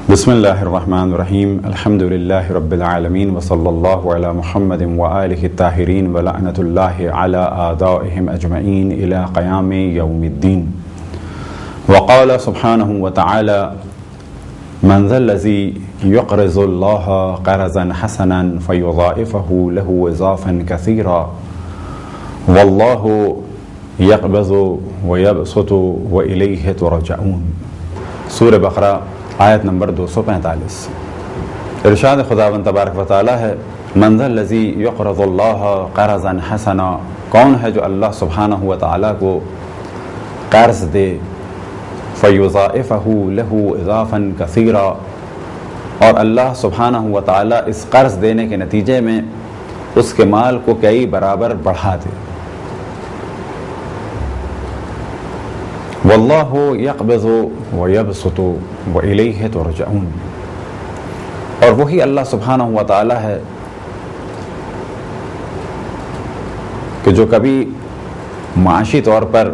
بسم اللہ الرحمن الرحیم الحمد للہ رب العالمین وصلی اللہ علی محمد وآلہ الطاہرین ولعنۃ اللہ علی اعدائہم اجمعین الی قیام یوم الدین وقال سبحانہ وتعالی من ذا الذی یقرض اللہ قرضا حسنا فیضاعفہ لہ اضعافا کثیرا واللہ یقبض ویبسط والیہ ترجعون۔ سورہ بقرہ آیت نمبر 245۔ ارشاد خداوند تبارک و تعالی ہے، من ذا الذی یقرض اللہ قرضا حسنا، کون ہے جو اللہ سبحانہ و تعالی کو قرض دے، فیضاعفہ لہ اضعافا کثیرا، اور اللہ سبحانہ و تعالی اس قرض دینے کے نتیجے میں اس کے مال کو کئی برابر بڑھا دے۔ واللہ یقبض ویبسط والیہ ترجعون، اور وہی اللہ سبحانہ و تعالی ہے کہ جو کبھی معاشی طور پر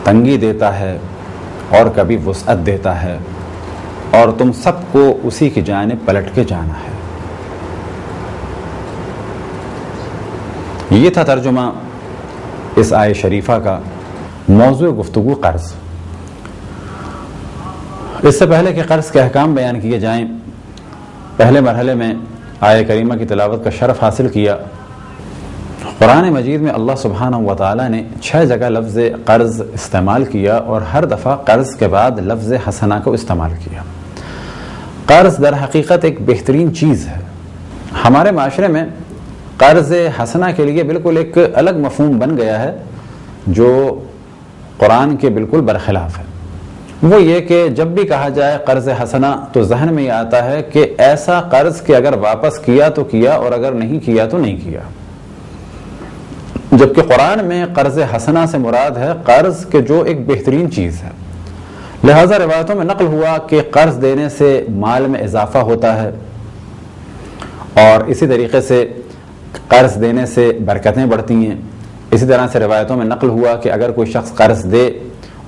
تنگی دیتا ہے اور کبھی وسعت دیتا ہے، اور تم سب کو اسی کی جانب پلٹ کے جانا ہے۔ یہ تھا ترجمہ اس آیت شریفہ کا۔ موضوع گفتگو قرض۔ اس سے پہلے کہ قرض کے احکام بیان کیے جائیں، پہلے مرحلے میں آیہ کریمہ کی تلاوت کا شرف حاصل کیا۔ قرآن مجید میں اللہ سبحانہ و تعالی نے 6 جگہ لفظ قرض استعمال کیا، اور ہر دفعہ قرض کے بعد لفظ حسنہ کو استعمال کیا۔ قرض در حقیقت ایک بہترین چیز ہے۔ ہمارے معاشرے میں قرض حسنہ کے لیے بالکل ایک الگ مفہوم بن گیا ہے جو قرآن کے بالکل برخلاف ہے۔ وہ یہ کہ جب بھی کہا جائے قرض حسنہ تو ذہن میں یہ آتا ہے کہ ایسا قرض کہ اگر واپس کیا تو کیا اور اگر نہیں کیا تو نہیں کیا، جبکہ قرآن میں قرض حسنہ سے مراد ہے قرض کے جو ایک بہترین چیز ہے۔ لہٰذا روایتوں میں نقل ہوا کہ قرض دینے سے مال میں اضافہ ہوتا ہے، اور اسی طریقے سے قرض دینے سے برکتیں بڑھتی ہیں۔ اسی طرح سے روایتوں میں نقل ہوا کہ اگر کوئی شخص قرض دے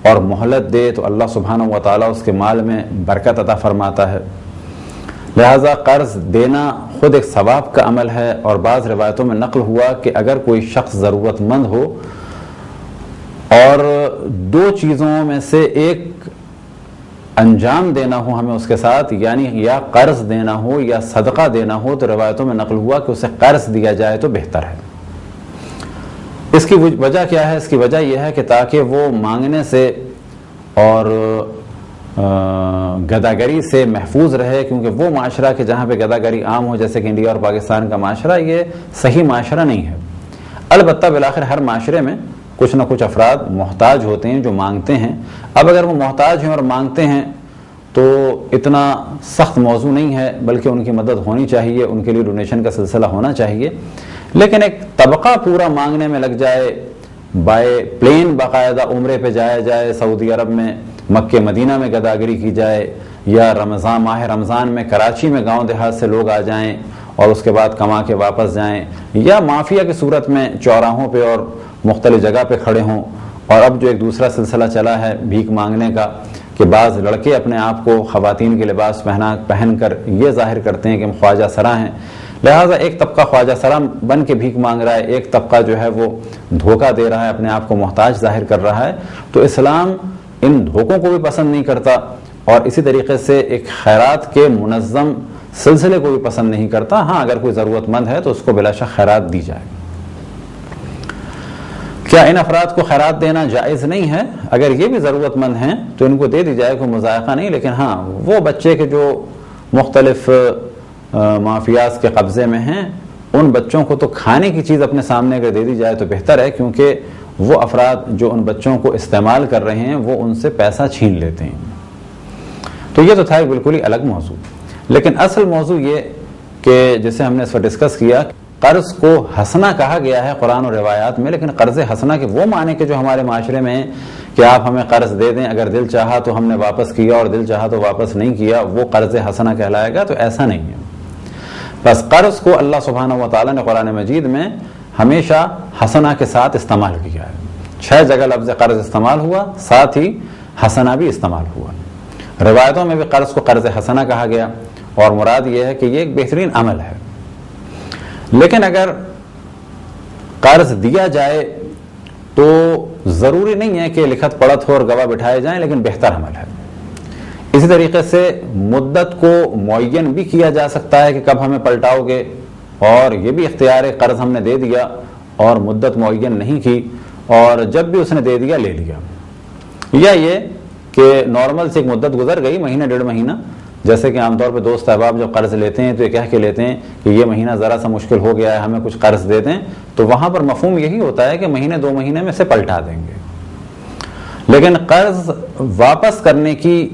اور مہلت دے تو اللہ سبحانہ و تعالیٰ اس کے مال میں برکت عطا فرماتا ہے۔ لہٰذا قرض دینا خود ایک ثواب کا عمل ہے، اور بعض روایتوں میں نقل ہوا کہ اگر کوئی شخص ضرورت مند ہو اور 2 چیزوں میں سے ایک انجام دینا ہو ہمیں اس کے ساتھ، یعنی یا قرض دینا ہو یا صدقہ دینا ہو، تو روایتوں میں نقل ہوا کہ اسے قرض دیا جائے تو بہتر ہے۔ اس کی وجہ کیا ہے؟ اس کی وجہ یہ ہے کہ تاکہ وہ مانگنے سے اور گداگری سے محفوظ رہے، کیونکہ وہ معاشرہ کہ جہاں پہ گداگری عام ہو، جیسے کہ انڈیا اور پاکستان کا معاشرہ، یہ صحیح معاشرہ نہیں ہے۔ البتہ بالآخر ہر معاشرے میں کچھ نہ کچھ افراد محتاج ہوتے ہیں جو مانگتے ہیں۔ اب اگر وہ محتاج ہیں اور مانگتے ہیں تو اتنا سخت موضوع نہیں ہے، بلکہ ان کی مدد ہونی چاہیے، ان کے لیے ڈونیشن کا سلسلہ ہونا چاہیے۔ لیکن ایک طبقہ پورا مانگنے میں لگ جائے، بائے پلین باقاعدہ عمرے پہ جایا جائے، سعودی عرب میں مکہ مدینہ میں گداگری کی جائے، یا ماہ رمضان میں کراچی میں گاؤں دیہات سے لوگ آ جائیں اور اس کے بعد کما کے واپس جائیں، یا مافیا کی صورت میں چوراہوں پہ اور مختلف جگہ پہ کھڑے ہوں۔ اور اب جو ایک دوسرا سلسلہ چلا ہے بھیک مانگنے کا، کہ بعض لڑکے اپنے آپ کو خواتین کے لباس پہن کر یہ ظاہر کرتے ہیں کہ ہم خواجہ سرا ہیں۔ لہٰذا ایک طبقہ خواجہ سرا بن کے بھیک مانگ رہا ہے، ایک طبقہ جو ہے وہ دھوکہ دے رہا ہے، اپنے آپ کو محتاج ظاہر کر رہا ہے۔ تو اسلام ان دھوکوں کو بھی پسند نہیں کرتا، اور اسی طریقے سے ایک خیرات کے منظم سلسلے کو بھی پسند نہیں کرتا۔ ہاں، اگر کوئی ضرورت مند ہے تو اس کو بلا شک خیرات دی جائے۔ کیا ان افراد کو خیرات دینا جائز نہیں ہے؟ اگر یہ بھی ضرورت مند ہیں تو ان کو دے دی جائے، کوئی مضائقہ نہیں۔ لیکن ہاں، وہ بچے کے جو مختلف مافیاز کے قبضے میں ہیں، ان بچوں کو تو کھانے کی چیز اپنے سامنے اگر دے دی جائے تو بہتر ہے، کیونکہ وہ افراد جو ان بچوں کو استعمال کر رہے ہیں وہ ان سے پیسہ چھین لیتے ہیں۔ تو یہ تو تھا ایک بالکل ہی الگ موضوع۔ لیکن اصل موضوع یہ کہ جسے ہم نے اس وقت ڈسکس کیا، قرض کو حسنہ کہا گیا ہے قرآن اور روایات میں، لیکن قرض حسنہ کے وہ معنی کہ جو ہمارے معاشرے میں ہیں کہ آپ ہمیں قرض دے دیں، اگر دل چاہا تو ہم نے واپس کیا اور دل چاہا تو واپس نہیں کیا، وہ قرض حسنہ کہلائے گا، تو ایسا نہیں ہے۔ بس قرض کو اللہ سبحانہ و تعالیٰ نے قرآن مجید میں ہمیشہ حسنہ کے ساتھ استعمال کیا ہے۔ 6 جگہ لفظ قرض استعمال ہوا، ساتھ ہی حسنہ بھی استعمال ہوا۔ روایتوں میں بھی قرض کو قرض حسنہ کہا گیا اور مراد یہ ہے کہ یہ ایک بہترین عمل ہے. لیکن اگر قرض دیا جائے تو ضروری نہیں ہے کہ لکھت پڑھت ہو اور گواہ بٹھائے جائیں، لیکن بہتر عمل ہے. اسی طریقے سے مدت کو معین بھی کیا جا سکتا ہے کہ کب ہمیں پلٹاؤ گے، اور یہ بھی اختیار ہے، قرض ہم نے دے دیا اور مدت معین نہیں کی اور جب بھی اس نے دے دیا لے لیا. یا یہ کہ نارمل سے ایک مدت گزر گئی، مہینہ ڈیڑھ مہینہ، جیسے کہ عام طور پہ دوست احباب جب قرض لیتے ہیں تو یہ کہہ کے لیتے ہیں کہ یہ مہینہ ذرا سا مشکل ہو گیا ہے، ہمیں کچھ قرض دے دیں، تو وہاں پر مفہوم یہی ہوتا ہے کہ مہینے 2 مہینے میں سے پلٹا دیں گے. لیکن قرض واپس کرنے کی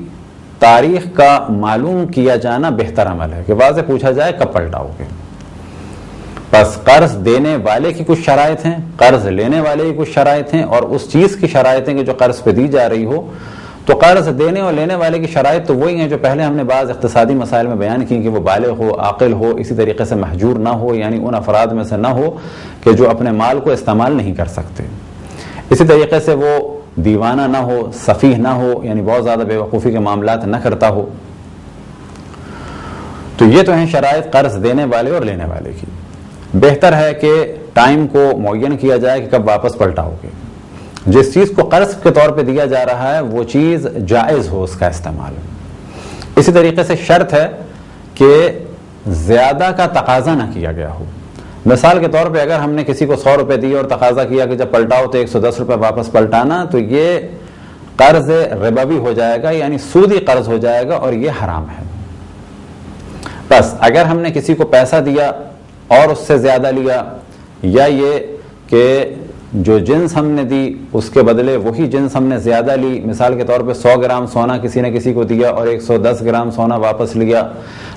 تاریخ کا معلوم کیا جانا بہتر عمل ہے کہ واضح پوچھا جائے کب پلٹاؤ گے. بس قرض دینے والے کی کچھ شرائط ہیں، قرض لینے والے کی کچھ شرائط ہیں، اور اس چیز کی شرائطیں کہ جو قرض پہ دی جا رہی ہو. تو قرض دینے اور لینے والے کی شرائط تو وہی ہیں جو پہلے ہم نے بعض اقتصادی مسائل میں بیان کی کہ وہ بالغ ہو، عاقل ہو، اسی طریقے سے مہجور نہ ہو، یعنی ان افراد میں سے نہ ہو کہ جو اپنے مال کو استعمال نہیں کر سکتے. اسی طریقے سے وہ دیوانہ نہ ہو، سفیہ نہ ہو، یعنی بہت زیادہ بے وقوفی کے معاملات نہ کرتا ہو. تو یہ تو ہیں شرائط قرض دینے والے اور لینے والے کی. بہتر ہے کہ ٹائم کو معین کیا جائے کہ کب واپس پلٹاؤ گے. جس چیز کو قرض کے طور پہ دیا جا رہا ہے وہ چیز جائز ہو اس کا استعمال. اسی طریقے سے شرط ہے کہ زیادہ کا تقاضا نہ کیا گیا ہو. مثال کے طور پہ اگر ہم نے کسی کو 100 روپے دیے اور تقاضا کیا کہ جب پلٹاؤ تو 110 روپے واپس پلٹانا، تو یہ قرض ربوی ہو جائے گا، یعنی سودی قرض ہو جائے گا اور یہ حرام ہے. بس اگر ہم نے کسی کو پیسہ دیا اور اس سے زیادہ لیا، یا یہ کہ جو جنس ہم نے دی اس کے بدلے وہی جنس ہم نے زیادہ لی، مثال کے طور پہ 100 گرام سونا کسی نے کسی کو دیا اور 110 گرام سونا واپس لیا،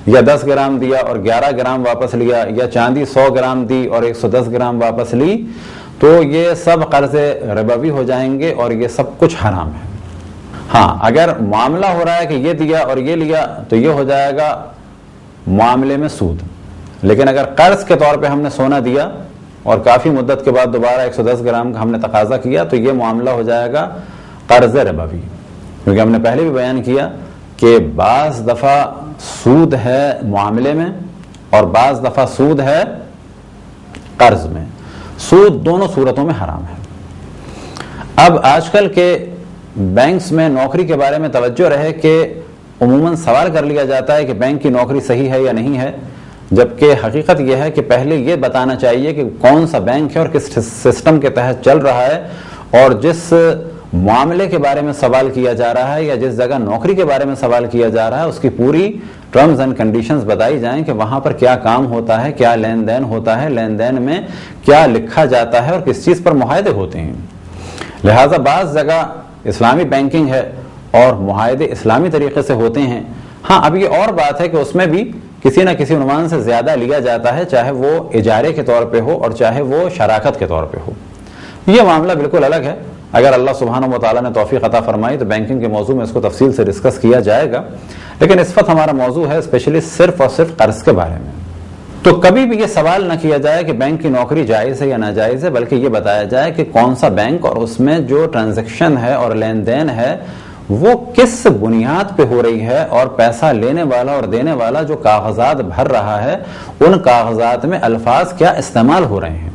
یا 10 گرام دیا اور 11 گرام واپس لیا، یا چاندی 100 گرام دی اور 110 گرام واپس لی، تو یہ سب قرض ربوی ہو جائیں گے اور یہ سب کچھ حرام ہے. ہاں اگر معاملہ ہو رہا ہے کہ یہ دیا اور یہ لیا تو یہ ہو جائے گا معاملے میں سود. لیکن اگر قرض کے طور پہ ہم نے سونا دیا اور کافی مدت کے بعد دوبارہ 110 گرام کا ہم نے تقاضا کیا تو یہ معاملہ ہو جائے گا قرض ربوی. کیونکہ ہم نے پہلے بھی بیان کیا کہ بعض دفعہ سود ہے معاملے میں اور بعض دفعہ سود ہے قرض میں. سود دونوں صورتوں میں حرام ہے. اب آج کل کے بینکس میں نوکری کے بارے میں توجہ رہے کہ عموماً سوال کر لیا جاتا ہے کہ بینک کی نوکری صحیح ہے یا نہیں ہے، جبکہ حقیقت یہ ہے کہ پہلے یہ بتانا چاہیے کہ کون سا بینک ہے اور کس سسٹم کے تحت چل رہا ہے، اور جس معاملے کے بارے میں سوال کیا جا رہا ہے یا جس جگہ نوکری کے بارے میں سوال کیا جا رہا ہے اس کی پوری ٹرمز اینڈ کنڈیشنز بتائی جائیں کہ وہاں پر کیا کام ہوتا ہے، کیا لین دین ہوتا ہے، لین دین میں کیا لکھا جاتا ہے اور کس چیز پر معاہدے ہوتے ہیں. لہٰذا بعض جگہ اسلامی بینکنگ ہے اور معاہدے اسلامی طریقے سے ہوتے ہیں. ہاں اب یہ اور بات ہے کہ اس میں بھی کسی نہ کسی عنوان سے زیادہ لیا جاتا ہے، چاہے وہ اجارے کے طور پہ ہو اور چاہے وہ شراکت کے طور پہ ہو. یہ معاملہ بالکل الگ ہے. اگر اللہ سبحانہ و تعالیٰ نے توفیق عطا فرمائی تو بینکنگ کے موضوع میں اس کو تفصیل سے ڈسکس کیا جائے گا، لیکن اس وقت ہمارا موضوع ہے اسپیشلی صرف اور صرف قرض کے بارے میں. تو کبھی بھی یہ سوال نہ کیا جائے کہ بینک کی نوکری جائز ہے یا ناجائز ہے، بلکہ یہ بتایا جائے کہ کون سا بینک اور اس میں جو ٹرانزیکشن ہے اور لین دین ہے وہ کس بنیاد پہ ہو رہی ہے، اور پیسہ لینے والا اور دینے والا جو کاغذات بھر رہا ہے ان کاغذات میں الفاظ کیا استعمال ہو رہے ہیں،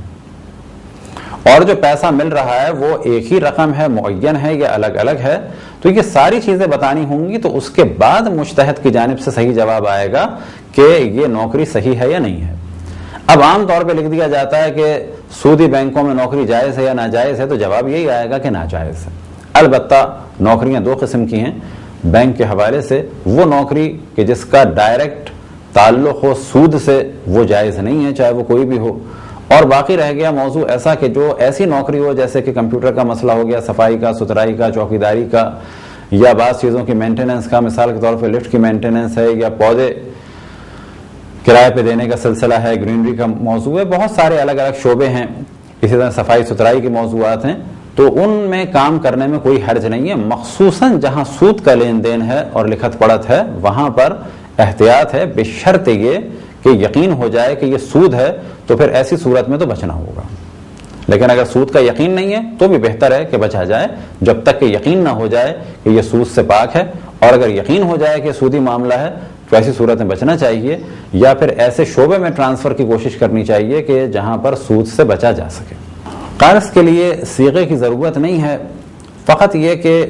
اور جو پیسہ مل رہا ہے وہ ایک ہی رقم ہے، معین ہے یا الگ الگ ہے. تو یہ ساری چیزیں بتانی ہوں گی، تو اس کے بعد مجتہد کی جانب سے صحیح جواب آئے گا کہ یہ نوکری صحیح ہے یا نہیں ہے. اب عام طور پہ لکھ دیا جاتا ہے کہ سودی بینکوں میں نوکری جائز ہے یا ناجائز ہے، تو جواب یہی آئے گا کہ ناجائز ہے. البتہ نوکریاں 2 قسم کی ہیں بینک کے حوالے سے. وہ نوکری کہ جس کا ڈائریکٹ تعلق ہو سود سے وہ جائز نہیں ہے، چاہے وہ کوئی بھی ہو. اور باقی رہ گیا موضوع ایسا کہ جو ایسی نوکری ہو جیسے کہ کمپیوٹر کا مسئلہ ہو گیا، صفائی کا، ستھرائی کا، چوکیداری کا، یا بعض چیزوں کی مینٹیننس کا، مثال کے طور پہ لفٹ کی مینٹیننس ہے، یا پودے کرائے پہ دینے کا سلسلہ ہے، گرینری کا موضوع ہے. بہت سارے الگ الگ شعبے ہیں. اسی طرح صفائی ستھرائی کے موضوعات ہیں. تو ان میں کام کرنے میں کوئی حرج نہیں ہے، مخصوصاً جہاں سود کا لین دین ہے اور لکھت پڑھت ہے وہاں پر احتیاط ہے، بشرط یہ کہ یقین ہو جائے کہ یہ سود ہے، تو پھر ایسی صورت میں تو بچنا ہوگا. لیکن اگر سود کا یقین نہیں ہے تو بھی بہتر ہے کہ بچا جائے جب تک کہ یقین نہ ہو جائے کہ یہ سود سے پاک ہے اور اگر یقین ہو جائے کہ سودی معاملہ ہے تو ایسی صورت میں بچنا چاہیے، یا پھر ایسے شعبے میں ٹرانسفر کی کوشش کرنی چاہیے کہ جہاں پر سود سے بچا جا سکے۔ قرض کے لیے صیغے کی ضرورت نہیں ہے، فقط یہ کہ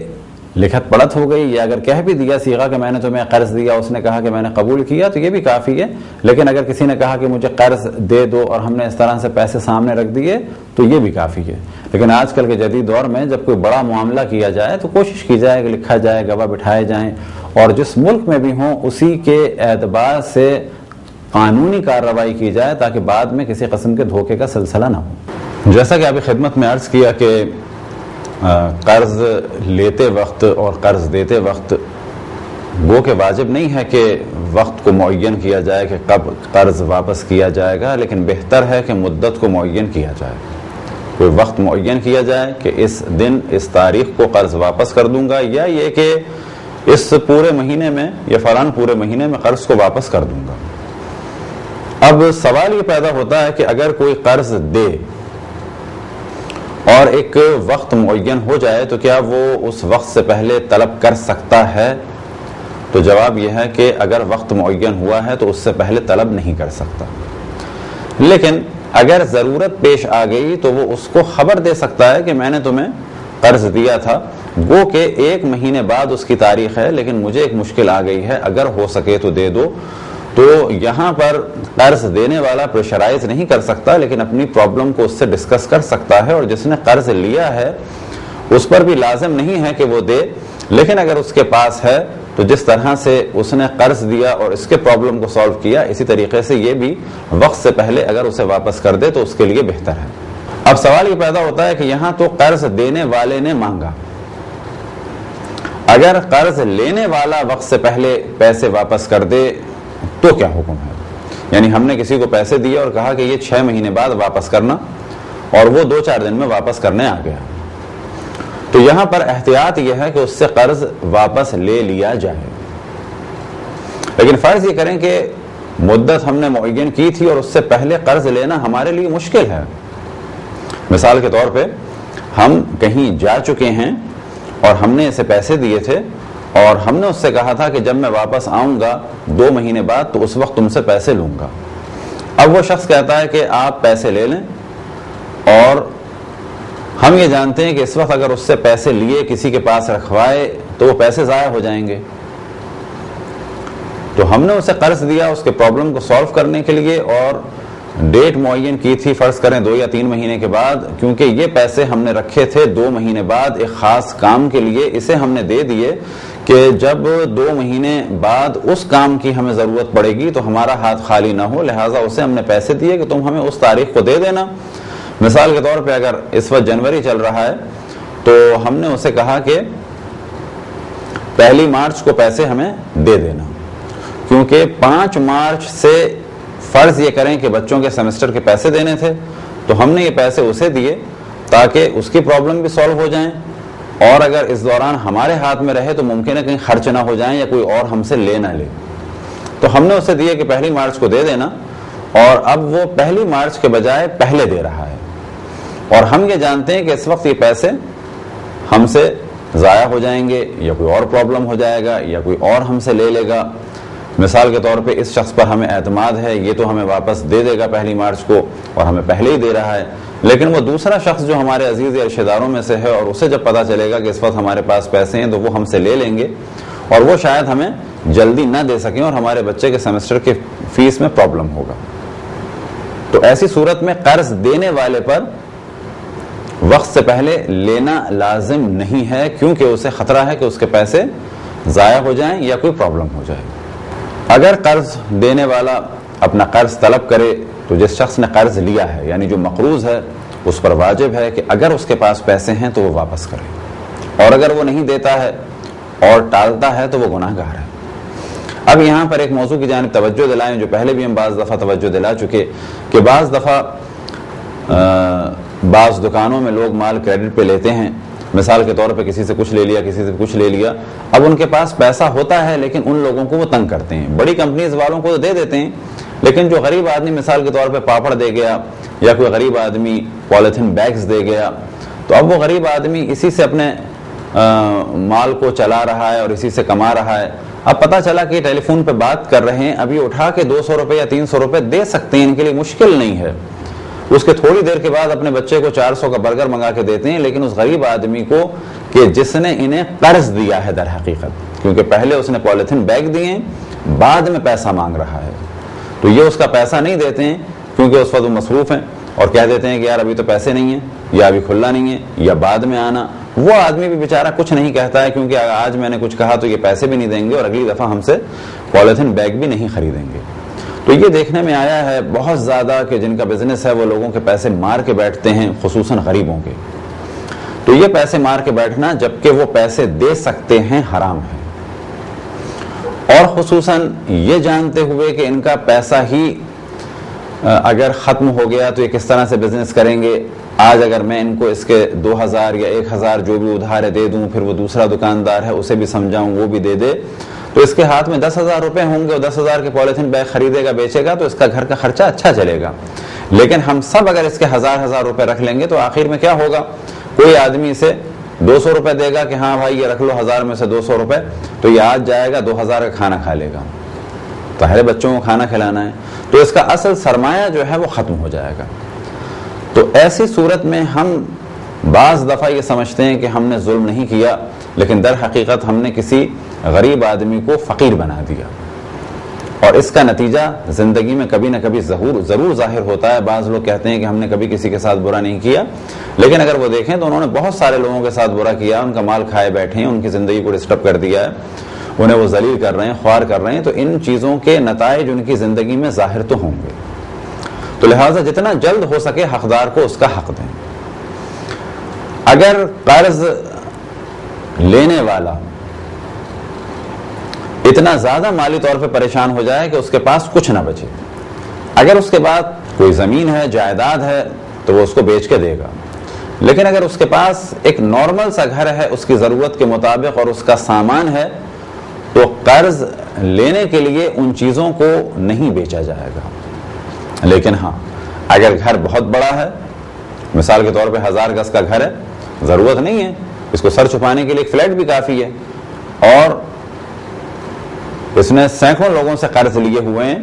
لکھت پڑھت ہو گئی، یا اگر کہہ بھی دیا صیغہ کہ میں نے تمہیں قرض دیا، اس نے کہا کہ میں نے قبول کیا، تو یہ بھی کافی ہے۔ لیکن اگر کسی نے کہا کہ مجھے قرض دے دو اور ہم نے اس طرح سے پیسے سامنے رکھ دیے تو یہ بھی کافی ہے۔ لیکن آج کل کے جدید دور میں جب کوئی بڑا معاملہ کیا جائے تو کوشش کی جائے کہ لکھا جائے، گواہ بٹھائے جائیں، اور جس ملک میں بھی ہوں اسی کے اعتبار سے قانونی کارروائی کی جائے تاکہ بعد میں کسی قسم کے دھوکے کا سلسلہ نہ ہو۔ جیسا کہ ابھی خدمت میں عرض کیا کہ قرض لیتے وقت اور قرض دیتے وقت گو کہ واجب نہیں ہے کہ وقت کو معین کیا جائے کہ کب قرض واپس کیا جائے گا، لیکن بہتر ہے کہ مدت کو معین کیا جائے، کوئی وقت معین کیا جائے کہ اس دن اس تاریخ کو قرض واپس کر دوں گا، یا یہ کہ اس پورے مہینے میں یا فلاں پورے مہینے میں قرض کو واپس کر دوں گا۔ اب سوال یہ پیدا ہوتا ہے کہ اگر کوئی قرض دے اور ایک وقت معین ہو جائے تو کیا وہ اس وقت سے پہلے طلب کر سکتا ہے؟ تو جواب یہ ہے کہ اگر وقت معین ہوا ہے تو اس سے پہلے طلب نہیں کر سکتا، لیکن اگر ضرورت پیش آ گئی تو وہ اس کو خبر دے سکتا ہے کہ میں نے تمہیں قرض دیا تھا، گو کہ 1 مہینے بعد اس کی تاریخ ہے لیکن مجھے ایک مشکل آ گئی ہے، اگر ہو سکے تو دے دو۔ تو یہاں پر قرض دینے والا پریشرائز نہیں کر سکتا لیکن اپنی پرابلم کو اس سے ڈسکس کر سکتا ہے، اور جس نے قرض لیا ہے اس پر بھی لازم نہیں ہے کہ وہ دے، لیکن اگر اس کے پاس ہے تو جس طرح سے اس نے قرض دیا اور اس کے پرابلم کو سالو کیا، اسی طریقے سے یہ بھی وقت سے پہلے اگر اسے واپس کر دے تو اس کے لیے بہتر ہے۔ اب سوال یہ پیدا ہوتا ہے کہ یہاں تو قرض دینے والے نے مانگا، اگر قرض لینے والا وقت سے پہلے پیسے واپس کر دے تو کیا حکم ہے؟ یعنی ہم نے کسی کو پیسے دیے اور کہا کہ یہ 6 مہینے بعد واپس کرنا، اور وہ 2-4 دن میں واپس کرنے آ گیا، تو یہاں پر احتیاط یہ ہے کہ اس سے قرض واپس لے لیا جائے۔ لیکن فرض یہ کریں کہ مدت ہم نے معین کی تھی اور اس سے پہلے قرض لینا ہمارے لیے مشکل ہے۔ مثال کے طور پہ ہم کہیں جا چکے ہیں اور ہم نے اسے پیسے دیے تھے اور ہم نے اس سے کہا تھا کہ جب میں واپس آؤں گا 2 مہینے بعد تو اس وقت تم سے پیسے لوں گا۔ اب وہ شخص کہتا ہے کہ آپ پیسے لے لیں، اور ہم یہ جانتے ہیں کہ اس وقت اگر اس سے پیسے لیے کسی کے پاس رکھوائے تو وہ پیسے ضائع ہو جائیں گے، تو ہم نے اسے قرض دیا اس کے پرابلم کو سالو کرنے کے لیے، اور ڈیٹ معین کی تھی فرض کریں 2 یا 3 مہینے کے بعد، کیونکہ یہ پیسے ہم نے رکھے تھے 2 مہینے بعد ایک خاص کام کے لیے، اسے ہم نے دے دیے کہ جب 2 مہینے بعد اس کام کی ہمیں ضرورت پڑے گی تو ہمارا ہاتھ خالی نہ ہو، لہٰذا اسے ہم نے پیسے دیے کہ تم ہمیں اس تاریخ کو دے دینا۔ مثال کے طور پہ اگر اس وقت جنوری چل رہا ہے تو ہم نے اسے کہا کہ 1 مارچ کو پیسے ہمیں دے دینا، کیونکہ 5 مارچ سے فرض یہ کریں کہ بچوں کے سیمسٹر کے پیسے دینے تھے، تو ہم نے یہ پیسے اسے دیے تاکہ اس کی پرابلم بھی سالو ہو جائیں، اور اگر اس دوران ہمارے ہاتھ میں رہے تو ممکن ہے کہیں خرچ نہ ہو جائیں یا کوئی اور ہم سے لے نہ لے، تو ہم نے اسے دیے کہ 1 مارچ کو دے دینا، اور اب وہ 1 مارچ کے بجائے پہلے دے رہا ہے، اور ہم یہ جانتے ہیں کہ اس وقت یہ پیسے ہم سے ضائع ہو جائیں گے یا کوئی اور پرابلم ہو جائے گا یا کوئی اور ہم سے لے لے گا۔ مثال کے طور پہ اس شخص پر ہمیں اعتماد ہے، یہ تو ہمیں واپس دے دے گا 1 مارچ کو اور ہمیں پہلے ہی دے رہا ہے، لیکن وہ دوسرا شخص جو ہمارے عزیز یا رشتہ داروں میں سے ہے اور اسے جب پتہ چلے گا کہ اس وقت ہمارے پاس پیسے ہیں تو وہ ہم سے لے لیں گے، اور وہ شاید ہمیں جلدی نہ دے سکیں اور ہمارے بچے کے سیمسٹر کی فیس میں پرابلم ہوگا۔ تو ایسی صورت میں قرض دینے والے پر وقت سے پہلے لینا لازم نہیں ہے، کیونکہ اسے خطرہ ہے کہ اس کے پیسے ضائع ہو جائیں یا کوئی پرابلم ہو جائے۔ اگر قرض دینے والا اپنا قرض طلب کرے تو جس شخص نے قرض لیا ہے یعنی جو مقروض ہے اس پر واجب ہے کہ اگر اس کے پاس پیسے ہیں تو وہ واپس کرے، اور اگر وہ نہیں دیتا ہے اور ٹالتا ہے تو وہ گناہ گار ہے۔ اب یہاں پر ایک موضوع کی جانب توجہ دلائیں جو پہلے بھی ہم بعض دفعہ توجہ دلا چکے کہ بعض دفعہ بعض دکانوں میں لوگ مال کریڈٹ پہ لیتے ہیں، مثال کے طور پہ کسی سے کچھ لے لیا، کسی سے کچھ لے لیا، اب ان کے پاس پیسہ ہوتا ہے لیکن ان لوگوں کو وہ تنگ کرتے ہیں۔ بڑی کمپنیز والوں کو تو دے دیتے ہیں، لیکن جو غریب آدمی مثال کے طور پہ پاپڑ دے گیا یا کوئی غریب آدمی پولیتھین بیگز دے گیا، تو اب وہ غریب آدمی اسی سے اپنے مال کو چلا رہا ہے اور اسی سے کما رہا ہے. اب پتا چلا کہ ٹیلی فون پہ بات کر رہے ہیں, ابھی اٹھا کے 200 روپے یا 300 روپے دے سکتے ہیں, ان کے لیے مشکل نہیں ہے. اس کے تھوڑی دیر کے بعد اپنے بچے کو 400 کا برگر منگا کے دیتے ہیں, لیکن اس غریب آدمی کو کہ جس نے انہیں قرض دیا ہے در حقیقت, کیونکہ پہلے اس نے پولیتھین بیگ دیے, بعد میں پیسہ مانگ رہا ہے, تو یہ اس کا پیسہ نہیں دیتے ہیں کیونکہ اس وقت وہ مصروف ہیں, اور کہہ دیتے ہیں کہ یار ابھی تو پیسے نہیں ہیں, یا ابھی کھلا نہیں ہے, یا بعد میں آنا. وہ آدمی بھی بیچارہ کچھ نہیں کہتا ہے, کیونکہ آج میں نے کچھ کہا تو یہ پیسے بھی نہیں دیں گے اور اگلی دفعہ ہم سے پولیتھین بیگ بھی نہیں خریدیں گے. تو یہ دیکھنے میں آیا ہے بہت زیادہ کہ جن کا بزنس ہے وہ لوگوں کے پیسے مار کے بیٹھتے ہیں, خصوصاً غریبوں کے. تو یہ پیسے مار کے بیٹھنا جبکہ وہ پیسے دے سکتے ہیں حرام ہے, اور خصوصاً یہ جانتے ہوئے کہ ان کا پیسہ ہی اگر ختم ہو گیا تو یہ کس طرح سے بزنس کریں گے. آج اگر میں ان کو اس کے 2000 یا 1000 جو بھی ادھارے دے دوں, پھر وہ دوسرا دکاندار ہے اسے بھی سمجھاؤں وہ بھی دے دے, تو اس کے ہاتھ میں 10,000 روپے ہوں گے, اور 10,000 کے پولیتھین بیگ خریدے گا بیچے گا تو اس کا گھر کا خرچہ اچھا چلے گا. لیکن ہم سب اگر اس کے 1000 روپے رکھ لیں گے تو آخر میں کیا ہوگا, کوئی آدمی اسے 200 روپے دے گا کہ ہاں بھائی یہ رکھ لو 1000 میں سے 200 روپے, تو یہ آج جائے گا 2000 کا کھانا کھا لے گا, پہلے بچوں کو کھانا کھلانا ہے, تو اس کا اصل سرمایہ جو ہے وہ ختم ہو جائے گا. تو ایسی صورت میں ہم بعض دفعہ یہ سمجھتے ہیں کہ ہم نے ظلم نہیں کیا, لیکن در حقیقت ہم نے کسی غریب آدمی کو فقیر بنا دیا, اور اس کا نتیجہ زندگی میں کبھی نہ کبھی ضرور ظاہر ہوتا ہے. بعض لوگ کہتے ہیں کہ ہم نے کبھی کسی کے ساتھ برا نہیں کیا, لیکن اگر وہ دیکھیں تو انہوں نے بہت سارے لوگوں کے ساتھ برا کیا, ان کا مال کھائے بیٹھے ہیں, ان کی زندگی کو ڈسٹرب کر دیا ہے, انہیں وہ ذلیل کر رہے ہیں, خوار کر رہے ہیں. تو ان چیزوں کے نتائج ان کی زندگی میں ظاہر تو ہوں گے, تو لہٰذا جتنا جلد ہو سکے حقدار کو اس کا حق دیں. اگر قرض لینے والا اتنا زیادہ مالی طور پہ پریشان ہو جائے کہ اس کے پاس کچھ نہ بچے, اگر اس کے بعد کوئی زمین ہے, جائیداد ہے, تو وہ اس کو بیچ کے دے گا. لیکن اگر اس کے پاس ایک نارمل سا گھر ہے اس کی ضرورت کے مطابق اور اس کا سامان ہے, تو قرض لینے کے لیے ان چیزوں کو نہیں بیچا جائے گا. لیکن ہاں اگر گھر بہت بڑا ہے, مثال کے طور پہ 1000 گز کا گھر ہے, ضرورت نہیں ہے, اس کو سر چھپانے کے لیے ایک فلیٹ بھی کافی ہے, اور اس نے سینکڑوں لوگوں سے قرض لیے ہوئے ہیں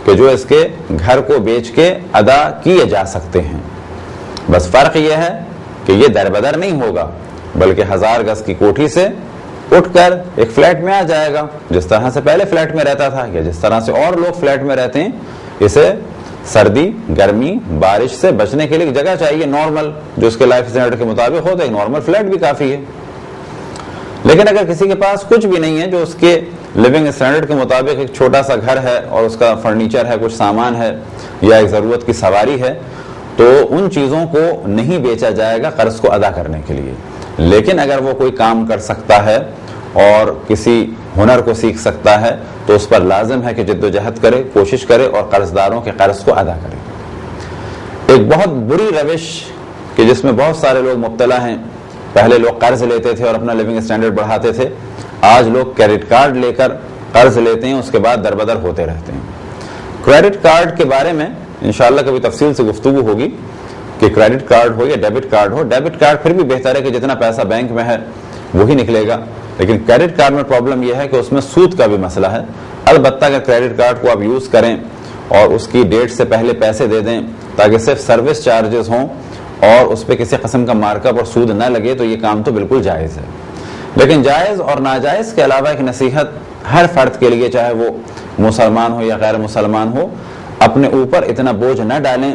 کہ جو اس کے گھر کو بیچ کے ادا کیے جا سکتے ہیں. بس فرق یہ ہے کہ یہ در بدر نہیں ہوگا, بلکہ 1000 گز کی کوٹھی سے اٹھ کر ایک فلیٹ میں آ جائے گا, جس طرح سے پہلے فلیٹ میں رہتا تھا, یا جس طرح سے اور لوگ فلیٹ میں رہتے ہیں. اسے سردی, گرمی, بارش سے بچنے کے لیے جگہ چاہیے نارمل, جو اس کے لائف اسٹینڈرڈ کے مطابق ہو, تو ایک نارمل فلیٹ بھی کافی ہے. لیکن اگر کسی کے پاس کچھ بھی نہیں ہے, جو اس کے لیونگ اسٹینڈرڈ کے مطابق ایک چھوٹا سا گھر ہے اور اس کا فرنیچر ہے, کچھ سامان ہے, یا ایک ضرورت کی سواری ہے, تو ان چیزوں کو نہیں بیچا جائے گا قرض کو ادا کرنے کے لیے. لیکن اگر وہ کوئی کام کر سکتا ہے اور کسی ہنر کو سیکھ سکتا ہے, تو اس پر لازم ہے کہ جد و جہد کرے, کوشش کرے اور قرضداروں کے قرض کو ادا کرے. ایک بہت بری روش کہ جس میں بہت سارے لوگ مبتلا ہیں, پہلے لوگ قرض لیتے تھے اور اپنا لیونگ اسٹینڈرڈ بڑھاتے تھے, آج لوگ کریڈٹ کارڈ لے کر قرض لیتے ہیں, اس کے بعد دربدر ہوتے رہتے ہیں. کریڈٹ کارڈ کے بارے میں انشاءاللہ کبھی تفصیل سے گفتگو ہوگی کہ کریڈٹ کارڈ ہو یا ڈیبٹ کارڈ ہو. ڈیبٹ کارڈ پھر بھی بہتر ہے کہ جتنا پیسہ بینک میں ہے وہی نکلے گا, لیکن کریڈٹ کارڈ میں پرابلم یہ ہے کہ اس میں سود کا بھی مسئلہ ہے. البتہ اگر کریڈٹ کارڈ کو آپ یوز کریں اور اس کی ڈیٹ سے پہلے پیسے دے دیں تاکہ صرف سروس چارجز ہوں اور اس پہ کسی قسم کا مارک اپ اور سود نہ لگے, تو یہ کام تو بالکل جائز ہے. لیکن جائز اور ناجائز کے علاوہ ایک نصیحت ہر فرد کے لیے, چاہے وہ مسلمان ہو یا غیر مسلمان ہو, اپنے اوپر اتنا بوجھ نہ ڈالیں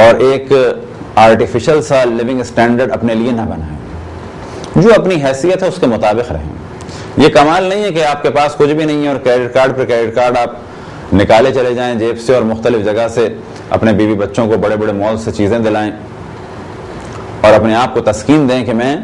اور ایک آرٹیفیشل سا لیونگ اسٹینڈرڈ اپنے لیے نہ بنائیں. جو اپنی حیثیت ہے اس کے مطابق رہیں. یہ کمال نہیں ہے کہ آپ کے پاس کچھ بھی نہیں ہے اور کریڈٹ کارڈ پر کریڈٹ کارڈ آپ نکالے چلے جائیں جیب سے اور مختلف جگہ سے اپنے بیوی بچوں کو بڑے بڑے مال سے چیزیں دلائیں اور اپنے آپ کو تسکین دیں کہ میں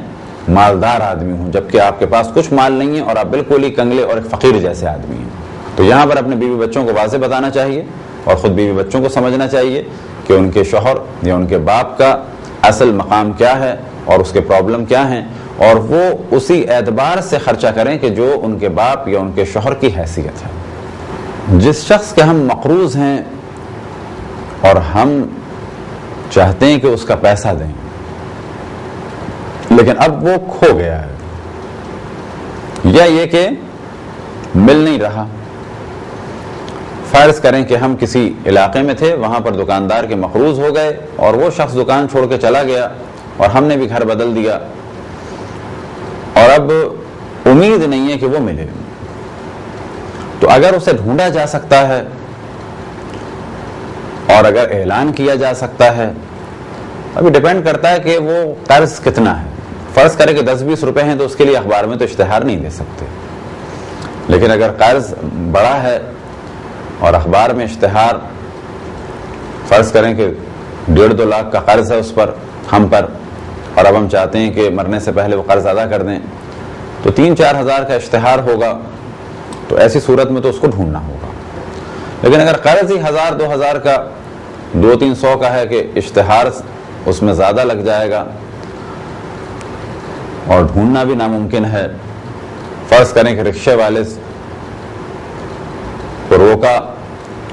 مالدار آدمی ہوں, جبکہ آپ کے پاس کچھ مال نہیں ہے اور آپ بالکل ہی کنگلے اور ایک فقیر جیسے آدمی ہیں. تو یہاں پر اپنے بیوی بچوں کو واضح بتانا چاہیے اور خود بیوی بچوں کو سمجھنا چاہیے کہ ان کے شوہر یا ان کے باپ کا اصل مقام کیا ہے اور اس کے پرابلم کیا ہیں, اور وہ اسی اعتبار سے خرچہ کریں کہ جو ان کے باپ یا ان کے شوہر کی حیثیت ہے. جس شخص کے ہم مقروض ہیں اور ہم چاہتے ہیں کہ اس کا پیسہ دیں, لیکن اب وہ کھو گیا ہے، یا یہ کہ مل نہیں رہا۔ فرض کریں کہ ہم کسی علاقے میں تھے، وہاں پر دکاندار کے مقروض ہو گئے اور وہ شخص دکان چھوڑ کے چلا گیا اور ہم نے بھی گھر بدل دیا، اور اب امید نہیں ہے کہ وہ ملے، تو اگر اسے ڈھونڈا جا سکتا ہے اور اگر اعلان کیا جا سکتا ہے، ابھی ڈیپینڈ کرتا ہے کہ وہ قرض کتنا ہے۔ فرض کریں کہ 10-20 روپے ہیں تو اس کے لیے اخبار میں تو اشتہار نہیں دے سکتے، لیکن اگر قرض بڑا ہے اور اخبار میں اشتہار، فرض کریں کہ 1.5-2 لاکھ کا قرض ہے اس پر، ہم پر، اور اب ہم چاہتے ہیں کہ مرنے سے پہلے وہ قرض ادا کر دیں، تو 3-4 ہزار کا اشتہار ہوگا، تو ایسی صورت میں تو اس کو ڈھونڈنا ہوگا۔ لیکن اگر قرض ہی 1000-2000 کا، 200-300 کا ہے کہ اشتہار اس میں زیادہ لگ جائے گا اور ڈھونڈنا بھی ناممکن ہے۔ فرض کریں کہ رکشے والے کو روکا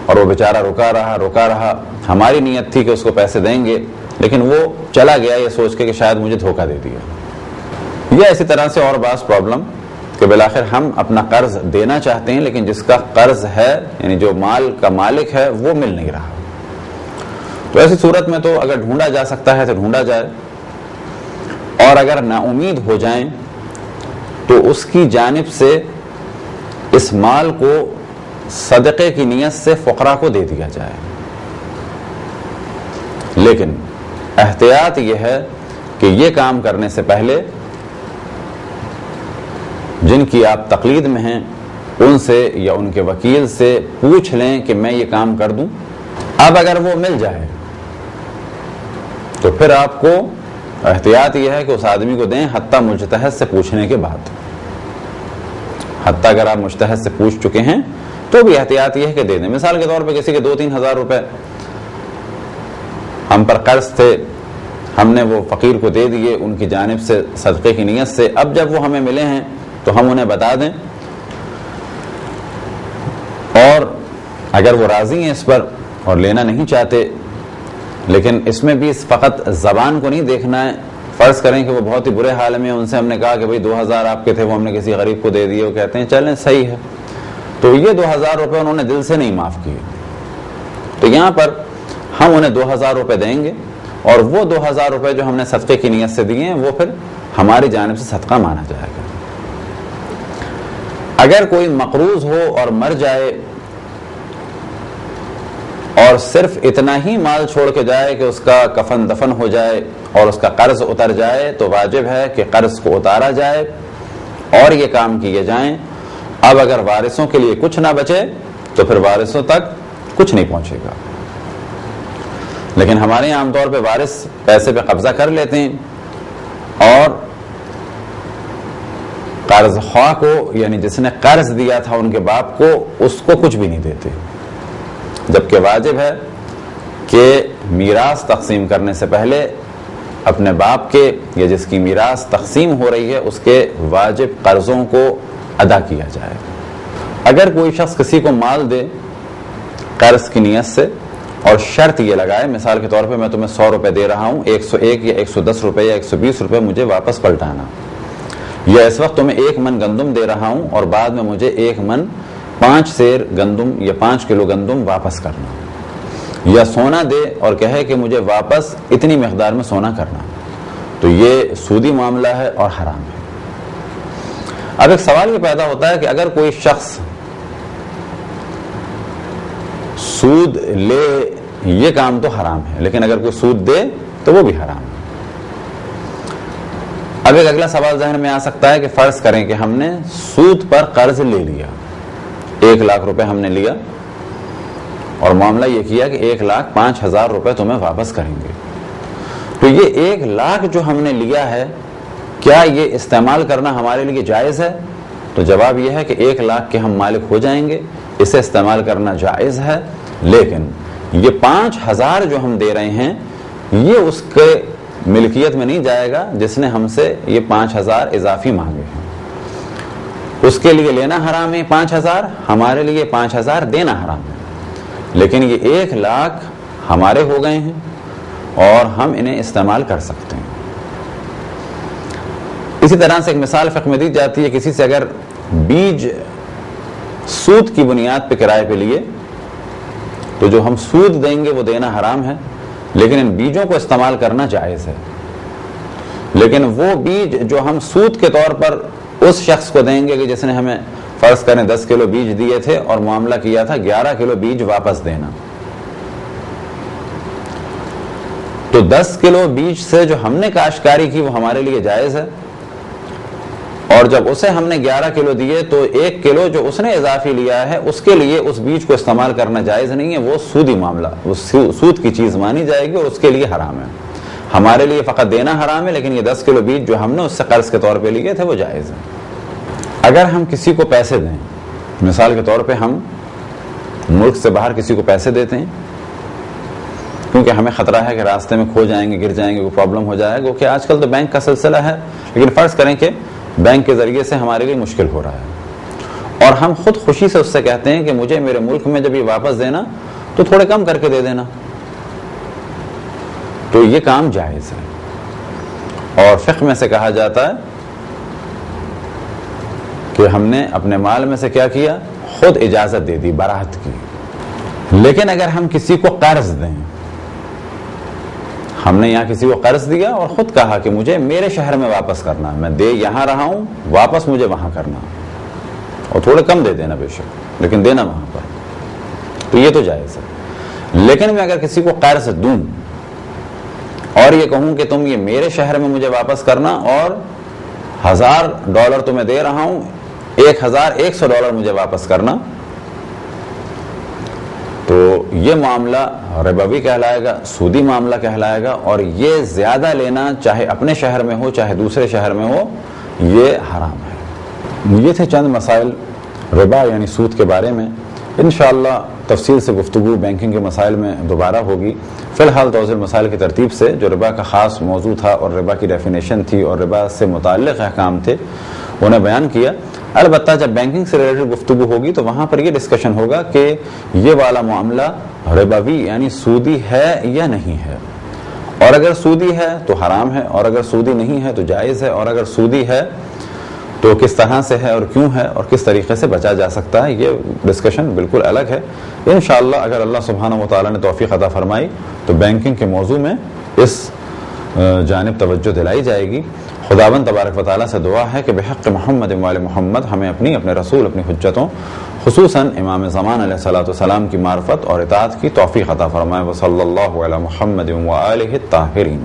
اور وہ بیچارہ رکا رہا، ہماری نیت تھی کہ اس کو پیسے دیں گے، لیکن وہ چلا گیا یہ سوچ کے کہ شاید مجھے دھوکہ دے دیا۔ یا اسی طرح سے اور بعض پرابلم کہ بالآخر ہم اپنا قرض دینا چاہتے ہیں، لیکن جس کا قرض ہے، یعنی جو مال کا مالک ہے، وہ مل نہیں رہا۔ تو ایسی صورت میں تو اگر ڈھونڈا جا سکتا ہے تو ڈھونڈا جائے، اور اگر نا امید ہو جائیں تو اس کی جانب سے اس مال کو صدقے کی نیت سے فقراء کو دے دیا جائے۔ لیکن احتیاط یہ ہے کہ یہ کام کرنے سے پہلے جن کی آپ تقلید میں ہیں ان سے یا ان کے وکیل سے پوچھ لیں کہ میں یہ کام کر دوں۔ اب اگر وہ مل جائے تو پھر آپ کو احتیاط یہ ہے کہ اس آدمی کو دیں، حتیٰ مجتہد سے پوچھنے کے بعد۔ حتیٰ اگر آپ مجتہد سے پوچھ چکے ہیں تو بھی احتیاط یہ ہے کہ دے دیں۔ مثال کے طور پہ کسی کے 2-3 ہزار روپے ہم پر قرض تھے، ہم نے وہ فقیر کو دے دیے ان کی جانب سے صدقے کی نیت سے، اب جب وہ ہمیں ملے ہیں تو ہم انہیں بتا دیں، اور اگر وہ راضی ہیں اس پر اور لینا نہیں چاہتے، لیکن اس میں بھی فقط زبان کو نہیں دیکھنا ہے۔ فرض کریں کہ وہ بہت ہی برے حال میں، ان سے ہم نے کہا کہ بھئی 2000 آپ کے تھے، وہ ہم نے کسی غریب کو دے دیے، وہ کہتے ہیں چلیں صحیح ہے، تو یہ 2000 روپے انہوں نے دل سے نہیں معاف کیے، تو یہاں پر ہم انہیں 2000 روپے دیں گے، اور وہ 2000 روپے جو ہم نے صدقے کی نیت سے دیے ہیں وہ پھر ہماری جانب سے صدقہ مانا جائے گا۔ اگر کوئی مقروض ہو اور مر جائے اور صرف اتنا ہی مال چھوڑ کے جائے کہ اس کا کفن دفن ہو جائے اور اس کا قرض اتر جائے، تو واجب ہے کہ قرض کو اتارا جائے اور یہ کام کیے جائیں۔ اب اگر وارثوں کے لیے کچھ نہ بچے تو پھر وارثوں تک کچھ نہیں پہنچے گا۔ لیکن ہمارے یہاں عام طور پہ وارث پیسے پہ قبضہ کر لیتے ہیں اور قرض خواہ کو، یعنی جس نے قرض دیا تھا ان کے باپ کو، اس کو کچھ بھی نہیں دیتے، جبکہ واجب ہے کہ میراث تقسیم کرنے سے پہلے اپنے باپ کے یا جس کی میراث تقسیم ہو رہی ہے اس کے واجب قرضوں کو ادا کیا جائے۔ اگر کوئی شخص کسی کو مال دے قرض کی نیت سے اور شرط یہ لگائے، مثال کے طور پہ میں تمہیں 100 روپے دے رہا ہوں، 101 یا 110 روپے یا 120 روپے مجھے واپس پلٹانا، یا اس وقت تمہیں 1 من گندم دے رہا ہوں اور بعد میں مجھے 1 من 5 سیر گندم یا 5 کلو گندم واپس کرنا، یا سونا دے اور کہے کہ مجھے واپس اتنی مقدار میں سونا کرنا، تو یہ سودی معاملہ ہے اور حرام ہے۔ اب ایک سوال یہ پیدا ہوتا ہے کہ اگر کوئی شخص سود لے، یہ کام تو حرام ہے، لیکن اگر کوئی سود دے تو وہ بھی حرام ہے۔ اب ایک اگلا سوال ذہن میں آ سکتا ہے کہ فرض کریں کہ ہم نے سود پر قرض لے لیا، 1 لاکھ روپے ہم نے لیا اور معاملہ یہ کیا کہ 1,05,000 روپے تمہیں واپس کریں گے، تو یہ 1 لاکھ جو ہم نے لیا ہے کیا یہ استعمال کرنا ہمارے لیے جائز ہے؟ تو جواب یہ ہے کہ 1 لاکھ کے ہم مالک ہو جائیں گے، اسے استعمال کرنا جائز ہے، لیکن یہ 5,000 جو ہم دے رہے ہیں یہ اس کے ملکیت میں نہیں جائے گا جس نے ہم سے یہ 5,000 اضافی مانگے ہیں، اس کے لیے لینا حرام ہے 5,000، ہمارے لیے 5,000 دینا حرام ہے، لیکن یہ 1 لاکھ ہمارے ہو گئے ہیں اور ہم انہیں استعمال کر سکتے ہیں۔ اسی طرح سے ایک مثال فقہ میں دی جاتی ہے، کسی سے اگر بیج سود کی بنیاد پہ کرائے پہ لیے تو جو ہم سود دیں گے وہ دینا حرام ہے، لیکن ان بیجوں کو استعمال کرنا جائز ہے۔ لیکن وہ بیج جو ہم سود کے طور پر اس شخص کو دیں گے کہ جس نے ہمیں فرض کریں 10 کلو بیج دیے تھے اور معاملہ کیا تھا 11 کلو بیج واپس دینا، تو 10 کلو بیج سے جو ہم نے کاشتکاری کی وہ ہمارے لیے جائز ہے، اور جب اسے ہم نے 11 کلو دیے تو 1 کلو جو اس نے اضافی لیا ہے اس کے لیے اس بیج کو استعمال کرنا جائز نہیں ہے، وہ سودی معاملہ، وہ سود کی چیز مانی جائے گی اور اس کے لیے حرام ہے۔ ہمارے لیے فقط دینا حرام ہے، لیکن یہ 10 کلو بیج جو ہم نے اس سے قرض کے طور پہ لیے تھے وہ جائز ہے۔ اگر ہم کسی کو پیسے دیں، مثال کے طور پہ ہم ملک سے باہر کسی کو پیسے دیتے ہیں کیونکہ ہمیں خطرہ ہے کہ راستے میں کھو جائیں گے، گر جائیں گے، کوئی پرابلم ہو جائے گا، کہ آج کل تو بینک کا سلسلہ ہے، لیکن فرض کریں کہ بینک کے ذریعے سے ہمارے لیے مشکل ہو رہا ہے اور ہم خود خوشی سے اس سے کہتے ہیں کہ مجھے میرے ملک میں جب یہ واپس دینا تو تھوڑے کم کر کے دے دینا، تو یہ کام جائز ہے۔ اور فقہ میں سے کہا جاتا ہے کہ ہم نے اپنے مال میں سے کیا کیا، خود اجازت دے دی، براعت کی۔ لیکن اگر ہم کسی کو قرض دیں، ہم نے یہاں کسی کو قرض دیا اور خود کہا کہ مجھے میرے شہر میں واپس کرنا، میں دے یہاں رہا ہوں، واپس مجھے وہاں کرنا، اور تھوڑے کم دے دینا بے شک، لیکن دینا وہاں پر، تو یہ تو جائز ہے۔ لیکن میں اگر کسی کو قرض دوں اور یہ کہوں کہ تم یہ میرے شہر میں مجھے واپس کرنا اور $1000 تو میں دے رہا ہوں، $1100 مجھے واپس کرنا، تو یہ معاملہ ربوی کہلائے گا، سودی معاملہ کہلائے گا، اور یہ زیادہ لینا چاہے اپنے شہر میں ہو چاہے دوسرے شہر میں ہو یہ حرام ہے۔ یہ تھے چند مسائل ربا یعنی سود کے بارے میں۔ انشاءاللہ تفصیل سے گفتگو بینکنگ کے مسائل میں دوبارہ ہوگی۔ فی الحال توضیح مسائل کی ترتیب سے جو ربا کا خاص موضوع تھا اور ربا کی ڈیفینیشن تھی اور ربا سے متعلق احکام تھے انہیں بیان کیا۔ البتہ جب بینکنگ سے ریلیٹڈ گفتگو ہوگی تو وہاں پر یہ ڈسکشن ہوگا کہ یہ والا معاملہ ربوی یعنی سودی ہے یا نہیں ہے، اور اگر سودی ہے تو حرام ہے، اور اگر سودی نہیں ہے تو جائز ہے، اور اگر سودی ہے تو کس طرح سے ہے اور کیوں ہے اور کس طریقے سے بچا جا سکتا ہے، یہ ڈسکشن بالکل الگ ہے۔ انشاءاللہ اگر اللہ سبحانہ و تعالی نے توفیق عطا فرمائی تو بینکنگ کے موضوع میں اس جانب توجہ دلائی جائے گی۔ خداوند تبارک و تعالیٰ سے دعا ہے کہ بحق محمد و آل محمد ہمیں اپنے رسول اپنی حجتوں خصوصاً امام زمان علیہ الصلوۃ والسلام کی معرفت اور اطاعت کی توفیق عطا فرمائے۔ وصلی اللہ علی محمد و آلہ الطاہرین۔